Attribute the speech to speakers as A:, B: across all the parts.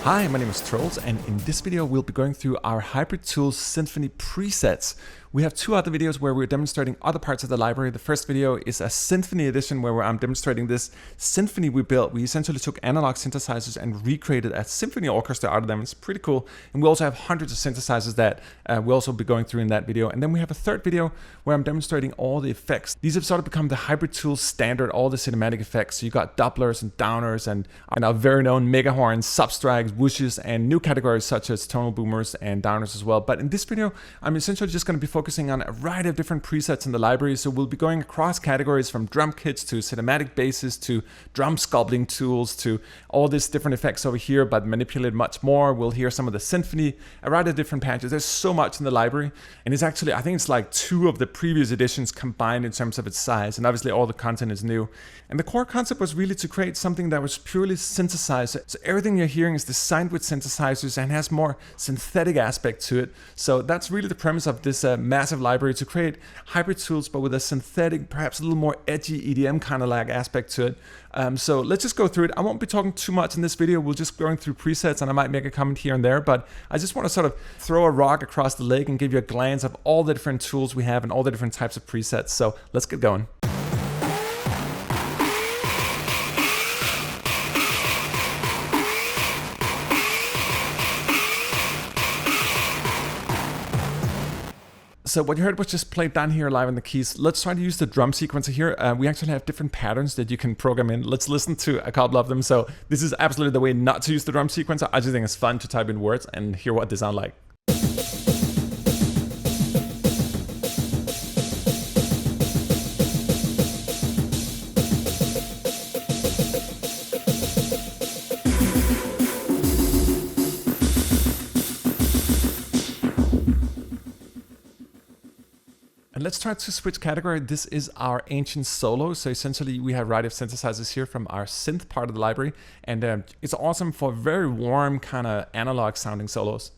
A: Hi, my name is Trolls, and in this video we'll be going through our Hybrid Tools Synphony presets. We have two other videos where we're demonstrating other parts of the library. The first video is a Symphony edition where I'm demonstrating this symphony we built. We essentially took analog synthesizers and recreated a symphony orchestra out of them. It's pretty cool. And we also have hundreds of synthesizers that we'll also be going through in that video. And then we have a third video where I'm demonstrating all the effects. These have sort of become the Hybrid Tools standard, all the cinematic effects. So you got doublers and downers and our very own mega horns, substrikes, whooshes, and new categories such as tonal boomers and downers as well. But in this video, I'm essentially just going to be focusing on a variety of different presets in the library. So we'll be going across categories from drum kits to cinematic basses to drum sculpting tools to all these different effects over here, but manipulate much more. We'll hear some of the symphony, a variety of different patches. There's so much in the library, and it's actually, I think it's like two of the previous editions combined in terms of its size, and obviously all the content is new. And the core concept was really to create something that was purely synthesized. So everything you're hearing is designed with synthesizers and has more synthetic aspect to it. So that's really the premise of this massive library, to create hybrid tools but with a synthetic, perhaps a little more edgy EDM kind of like aspect to it. So let's just go through it. I won't be talking too much in this video. We'll just going through presets, and I might make a comment here and there, but I just want to sort of throw a rock across the lake and give you a glance of all the different tools we have and all the different types of presets. So let's get going. So what you heard was just played down here live on the keys. Let's try to use the drum sequencer here. We actually have different patterns that you can program in. Let's listen to a couple of them. So this is absolutely the way not to use the drum sequencer. I just think it's fun to type in words and hear what they sound like. And let's try to switch category. This is our ancient solo. So essentially we have a variety of synthesizers here from our synth part of the library. And it's awesome for very warm kind of analog sounding solos.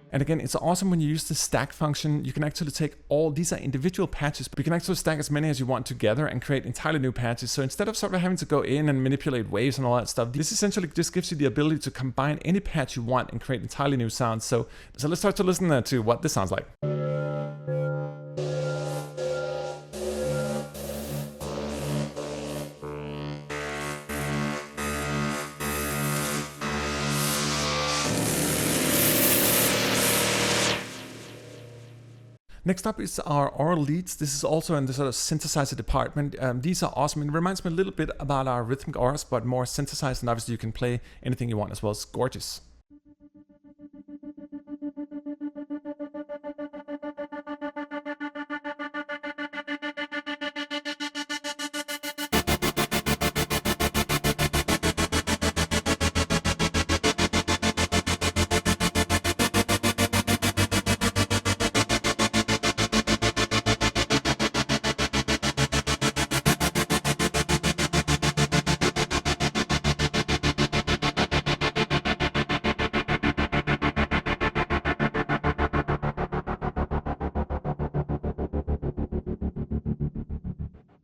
A: And again, it's awesome when you use the stack function. You can actually take all, these are individual patches, but you can actually stack as many as you want together and create entirely new patches. So instead of sort of having to go in and manipulate waves and all that stuff, this essentially just gives you the ability to combine any patch you want and create entirely new sounds. So let's start to listen to what this sounds like. Next up is our aural leads. This is also in the sort of synthesizer department. These are awesome. It reminds me a little bit about our rhythmic auras, but more synthesized, and obviously you can play anything you want as well. It's gorgeous.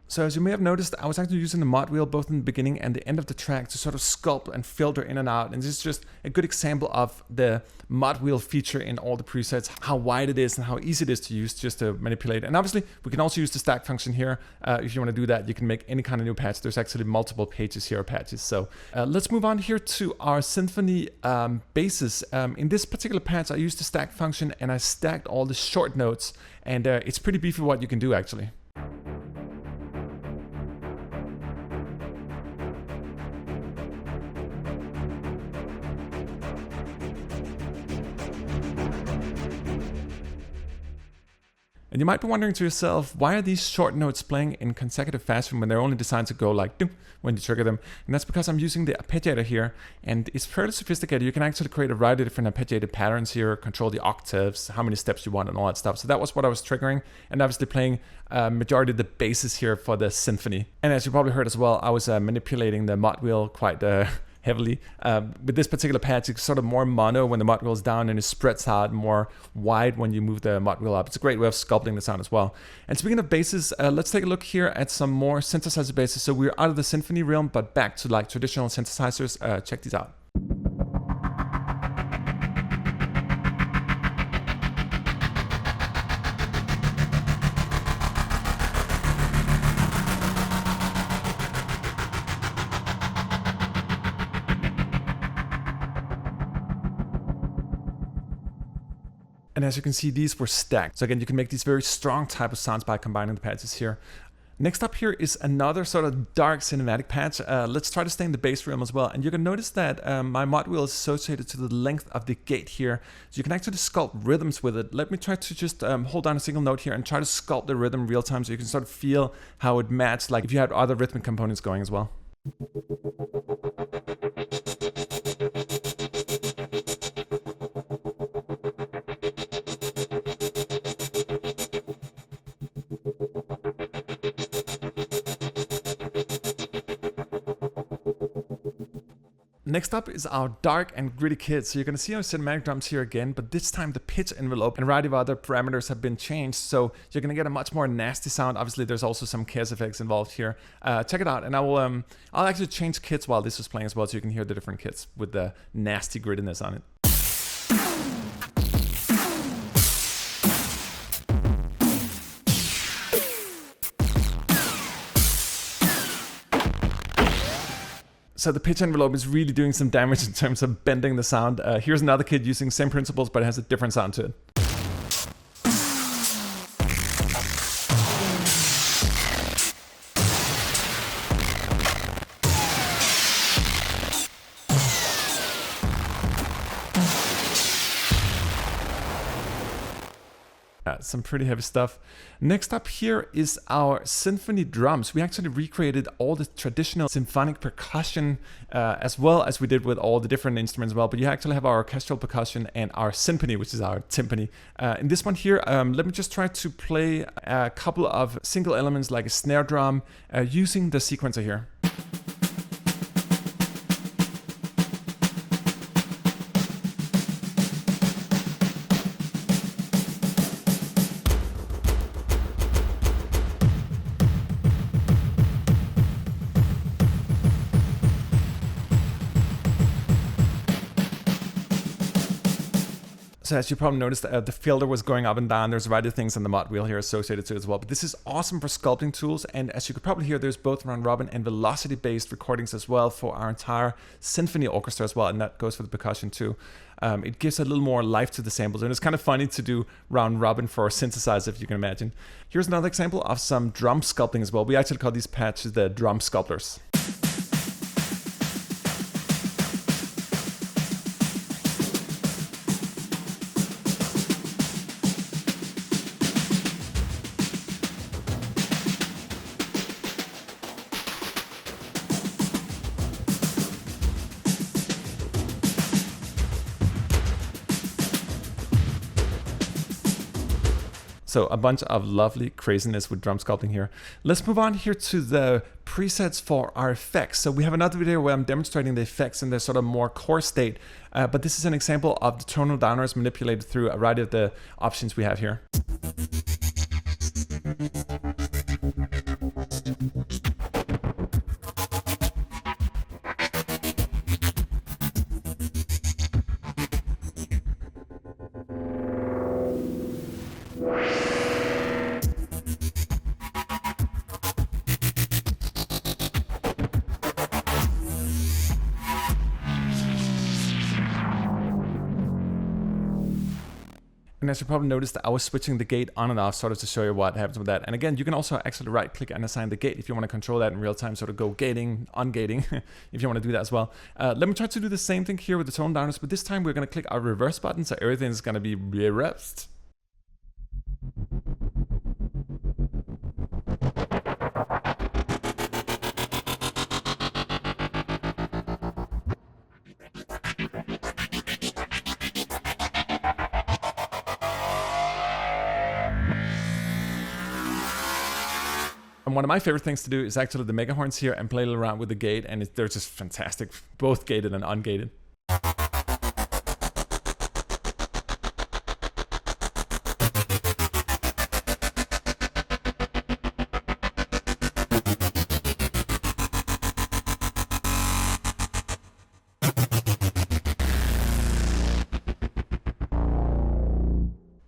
A: So as you may have noticed, I was actually using the mod wheel both in the beginning and the end of the track to sort of sculpt and filter in and out. And this is just a good example of the mod wheel feature in all the presets, how wide it is and how easy it is to use just to manipulate. And obviously we can also use the stack function here. If you want to do that, you can make any kind of new patch. There's actually multiple pages here, patches. So let's move on here to our Symphony basses. In this particular patch, I used the stack function and I stacked all the short notes, and it's pretty beefy what you can do actually. And you might be wondering to yourself, why are these short notes playing in consecutive fashion when they're only designed to go like doom when you trigger them? And that's because I'm using the arpeggiator here, and it's fairly sophisticated. You can actually create a variety of different arpeggiated patterns here, control the octaves, how many steps you want, and all that stuff. So that was what I was triggering, and obviously playing majority of the basses here for the Symphony. And as you probably heard as well, I was manipulating the mod wheel quite heavily. With this particular patch, it's sort of more mono when the mod wheel is down, and it spreads out more wide when you move the mod wheel up. It's a great way of sculpting the sound as well. And speaking of basses, let's take a look here at some more synthesizer basses. So we're out of the Symphony realm, but back to like traditional synthesizers. Check these out. And as you can see, these were stacked. So again, you can make these very strong type of sounds by combining the patches here. Next up here is another sort of dark cinematic patch. Let's try to stay in the bass realm as well. And you can notice that my mod wheel is associated to the length of the gate here. So you can actually sculpt rhythms with it. Let me try to just hold down a single note here and try to sculpt the rhythm real time so you can sort of feel how it matches, like if you had other rhythmic components going as well. Next up is our dark and gritty kit. So you're going to see our cinematic drums here again, but this time the pitch envelope and a variety of other parameters have been changed. So you're going to get a much more nasty sound. Obviously, there's also some chaos effects involved here. Check it out. And I'll actually change kits while this is playing as well, so you can hear the different kits with the nasty grittiness on it. So the pitch envelope is really doing some damage in terms of bending the sound. Here's another kit using same principles, but it has a different sound to it. Some pretty heavy stuff. Next up here is our Symphony drums. We actually recreated all the traditional symphonic percussion as well as we did with all the different instruments as well, but you actually have our orchestral percussion and our Symphony, which is our timpani. In this one here, let me just try to play a couple of single elements like a snare drum using the sequencer here. So as you probably noticed, the filter was going up and down. There's a variety of things on the mod wheel here associated to it as well. But this is awesome for sculpting tools. And as you could probably hear, there's both round robin and velocity-based recordings as well for our entire Symphony orchestra as well. And that goes for the percussion too. It gives a little more life to the samples. And it's kind of funny to do round robin for a synthesizer, if you can imagine. Here's another example of some drum sculpting as well. We actually call these patches the drum sculptors. So a bunch of lovely craziness with drum sculpting here. Let's move on here to the presets for our effects. So we have another video where I'm demonstrating the effects in their sort of more core state, but this is an example of the tonal downers manipulated through a variety of the options we have here. And as you probably noticed, I was switching the gate on and off sort of to show you what happens with that. And again, you can also actually right click and assign the gate if you want to control that in real time, sort of go gating, ungating, if you want to do that as well. Let me try to do the same thing here with the tone downers, but this time we're going to click our reverse button, so everything is going to be reversed. And one of my favorite things to do is actually the mega horns here and play a little around with the gate, and they're just fantastic, both gated and ungated.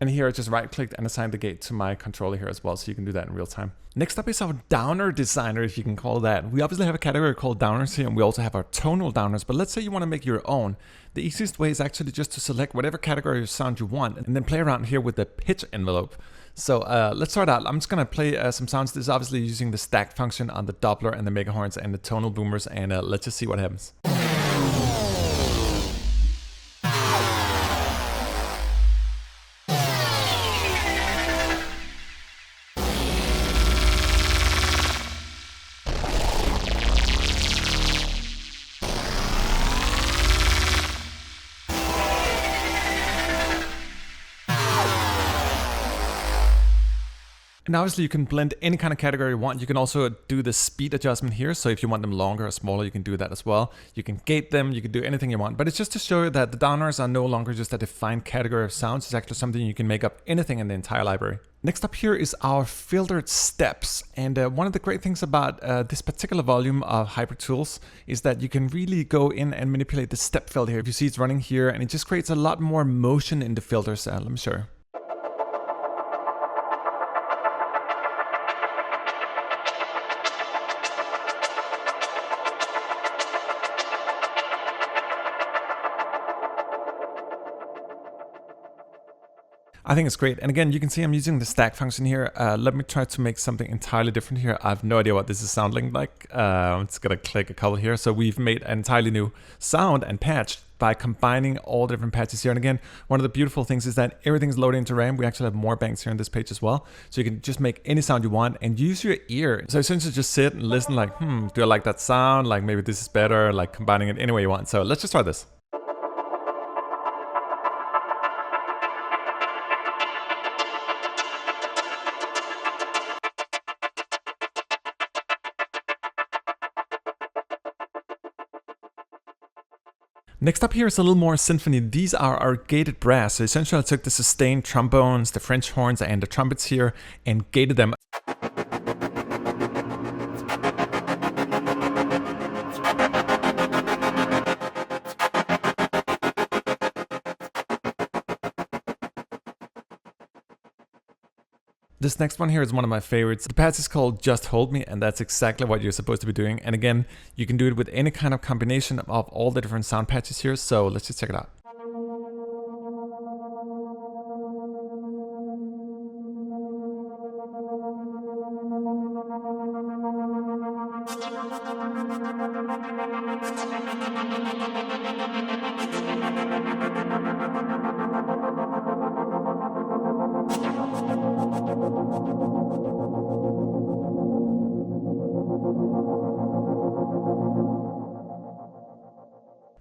A: And here I just right clicked and assigned the gate to my controller here as well, so you can do that in real time. Next up is our downer designer, if you can call that. We obviously have a category called downers here, and we also have our tonal downers, but let's say you want to make your own. The easiest way is actually just to select whatever category of sound you want and then play around here with the pitch envelope. So let's start out. I'm just going to play some sounds. This is obviously using the stack function on the Doppler and the mega horns and the tonal boomers, and let's just see what happens. And obviously you can blend any kind of category you want. You can also do the speed adjustment here. So if you want them longer or smaller, you can do that as well. You can gate them, you can do anything you want. But it's just to show you that the downers are no longer just a defined category of sounds. It's actually something you can make up anything in the entire library. Next up here is our filtered steps. And one of the great things about this particular volume of Hybrid Tools is that you can really go in and manipulate the step filter here. If you see it's running here, and it just creates a lot more motion in the filters. Let me show you. I think it's great. And again, you can see I'm using the stack function here. Let me try to make something entirely different here. I have no idea what this is sounding like. I'm just gonna click a couple here. So we've made an entirely new sound and patch by combining all the different patches here. And again, one of the beautiful things is that everything's loaded into RAM. We actually have more banks here on this page as well. So you can just make any sound you want and use your ear. So essentially just sit and listen like, do I like that sound? Like maybe this is better, like combining it any way you want. So let's just try this. Next up here is a little more symphony. These are our gated brass. So essentially I took the sustained trombones, the French horns, and the trumpets here and gated them. This next one here is one of my favorites. The patch is called Just Hold Me, and that's exactly what you're supposed to be doing. And again, you can do it with any kind of combination of all the different sound patches here. So let's just check it out.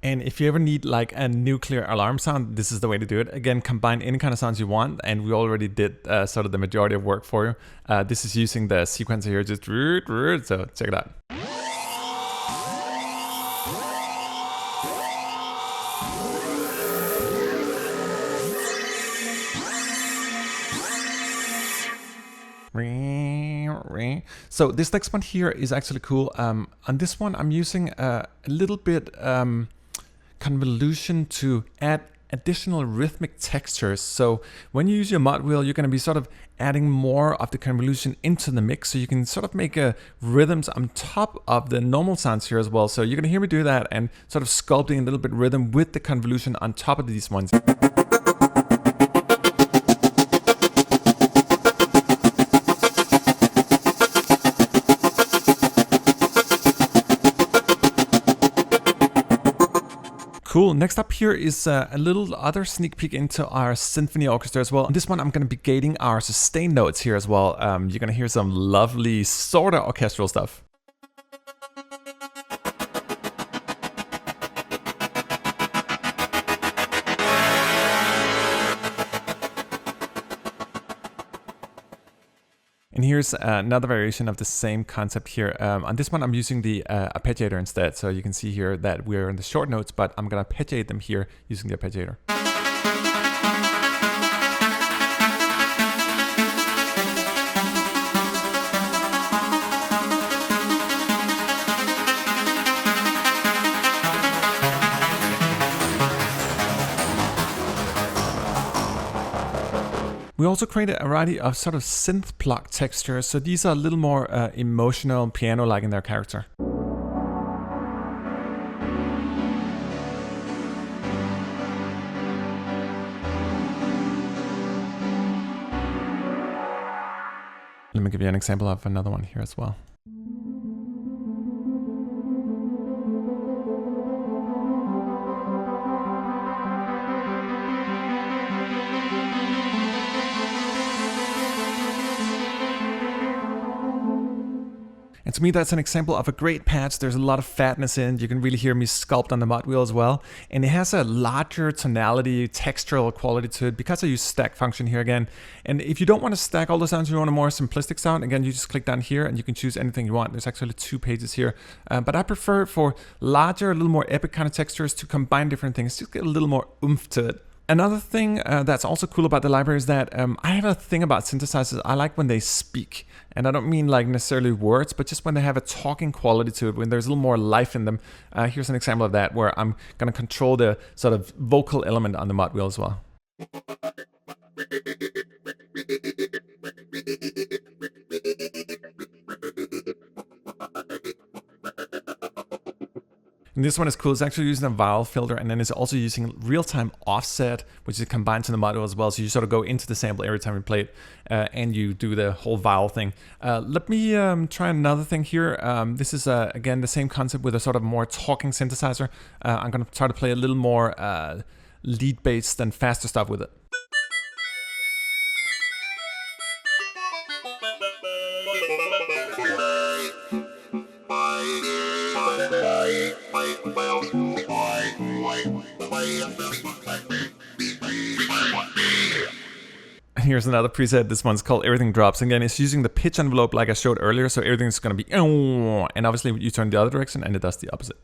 A: And if you ever need like a nuclear alarm sound, this is the way to do it. Again, combine any kind of sounds you want, and we already did sort of the majority of work for you. This is using the sequencer here, just so check it out. So this next one here is actually cool. On this one, I'm using a little bit convolution to add additional rhythmic textures. So when you use your mod wheel, you're going to be sort of adding more of the convolution into the mix. So you can sort of make rhythms on top of the normal sounds here as well. So you're going to hear me do that and sort of sculpting a little bit rhythm with the convolution on top of these ones. Cool. Next up here is a little other sneak peek into our symphony orchestra as well. On this one, I'm going to be gating our sustain notes here as well. You're going to hear some lovely sort of orchestral stuff. And here's another variation of the same concept here. On this one, I'm using the arpeggiator instead. So you can see here that we're in the short notes, but I'm going to arpeggiate them here using the arpeggiator. We also created a variety of sort of synth block textures, so these are a little more emotional, piano-like in their character. Let me give you an example of another one here as well. And to me, that's an example of a great patch. There's a lot of fatness in it. You can really hear me sculpt on the mod wheel as well. And it has a larger tonality, textural quality to it because I use stack function here again. And if you don't want to stack all the sounds, you want a more simplistic sound, again, you just click down here and you can choose anything you want. There's actually 2 pages here. But I prefer for larger, a little more epic kind of textures to combine different things, just get a little more oomph to it. Another thing that's also cool about the library is that I have a thing about synthesizers. I like when they speak. And I don't mean like necessarily words, but just when they have a talking quality to it, when there's a little more life in them. Here's an example of that where I'm going to control the sort of vocal element on the mod wheel as well. And this one is cool. It's actually using a vowel filter, and then it's also using real-time offset, which is combined to the module as well. So you sort of go into the sample every time you play it, and you do the whole vowel thing. Let me try another thing here. This is, again, the same concept with a sort of more talking synthesizer. I'm going to try to play a little more lead-based and faster stuff with it. Here's another preset. This one's called Everything Drops. Again, it's using the pitch envelope like I showed earlier, so everything's going to be, and obviously you turn the other direction and it does the opposite.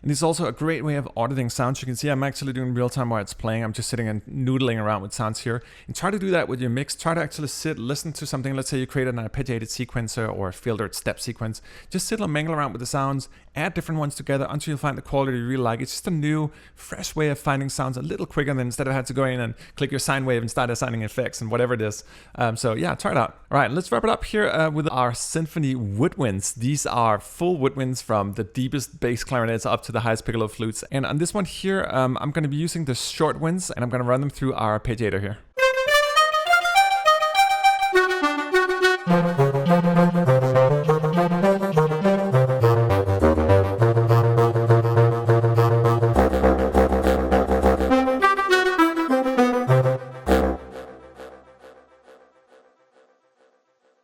A: And it's also a great way of auditing sounds. You can see I'm actually doing real time while it's playing. I'm just sitting and noodling around with sounds here. And try to do that with your mix. Try to actually sit, listen to something. Let's say you created an arpeggiated sequencer or a filtered step sequence. Just sit and mingle around with the sounds, add different ones together until you find the quality you really like. It's just a new, fresh way of finding sounds a little quicker than instead of having to go in and click your sine wave and start assigning effects and whatever it is. So yeah, try it out. All right, let's wrap it up here with our Symphony Woodwinds. These are full woodwinds from the deepest bass clarinets up to the highest piccolo flutes. And on this one here, I'm going to be using the short winds and I'm going to run them through our arpeggiator here.